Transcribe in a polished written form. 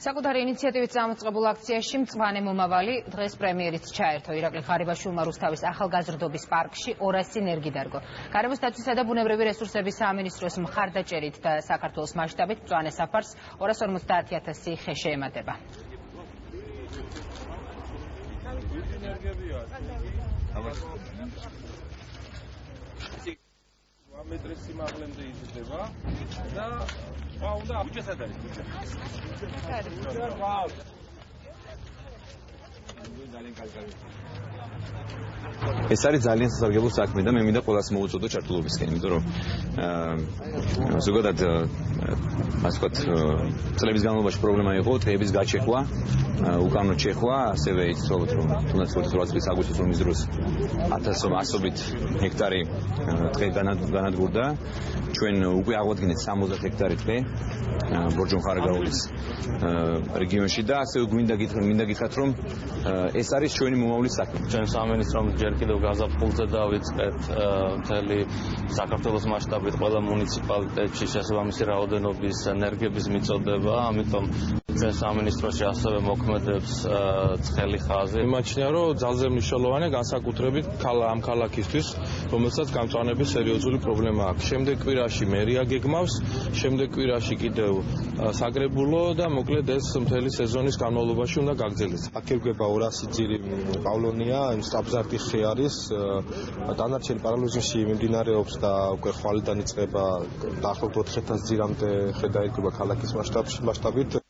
საკუთარი ინიციატივით წამოწყებულ აქციაში მწვანე მომავალი დღეს პრემიერით ჩაერთო. ირაკლი ღარიბაშვილმა რუსთავის ახალგაზრდობის პარკში 200 ნერგი დარგო. გარემოს დაცვისა და ბუნებრივი რესურსების სამინისტროს მხარდაჭერით და საქართველოს მასშტაბით მწვანე საფარს 250,000 ხე შეემატება. მეტრის სიმაღლემდე იზრდება და უნდა აბუჯესად არის ბუჯა. ეს არის ძალიან სასარგებლო საქმე და მე მინდა ყველას მოუწოდო ჩართულობისკენ, იმიტომ რომ ზოგადად ასე ვთქვათ, წლების განმავლობაში პრობლემა იყო ტყეების გაჩეხვა, უკანონო ჩეხვა, ასევე იცით რომ თუნდაც 28 წლის აგვისტოს ომის დროს 1100-ობით ჰექტარი ტყე განადგურდა. ჩვენ უკვე აღვადგინეთ 60 ჰექტარი ტყე ბორჯომხარაგაულის რეგიონში და ასევე მინდა გითხრათ რომ ეს არის ჩვენი მომავლის საქმე. ჩვენ სამინისტრომ ჯერ კიდევ გაზაფხულზე დავიწყეთ მთელი საქართველოს მასშტაბით ყველა მუნიციპალიტეტში შესაბამისი რაოდენობის ენერგიების მიწოდება, ამიტომ ჩვენ სამინისტროში ასევე მოქმედებს ცხელი ხაზი. იმაჩნია რომ ძალზე მნიშვნელოვანია განსაკუთრებით ამ ქალაქისთვის, რომელსაც გამწვანების სერიოზული პრობლემა აქვს. შემდეგ კვირაში მერია გეგმავს, შემდეგ კვირაში კიდევ საკრებულო და მოკლედ ეს მთელი სეზონის განმავლობაში უნდა გაგრძელდეს. აქ ერგება 200 ძირი პავლონია, სტაბზარტი ხე არის, დანარჩენი პარალელიზმში მიმდინარეობს და უკვე ხვალიდან იწყება დაახლოებით 4000 ძირამდე ხე დაერგება ქალაქის მასშტაბით.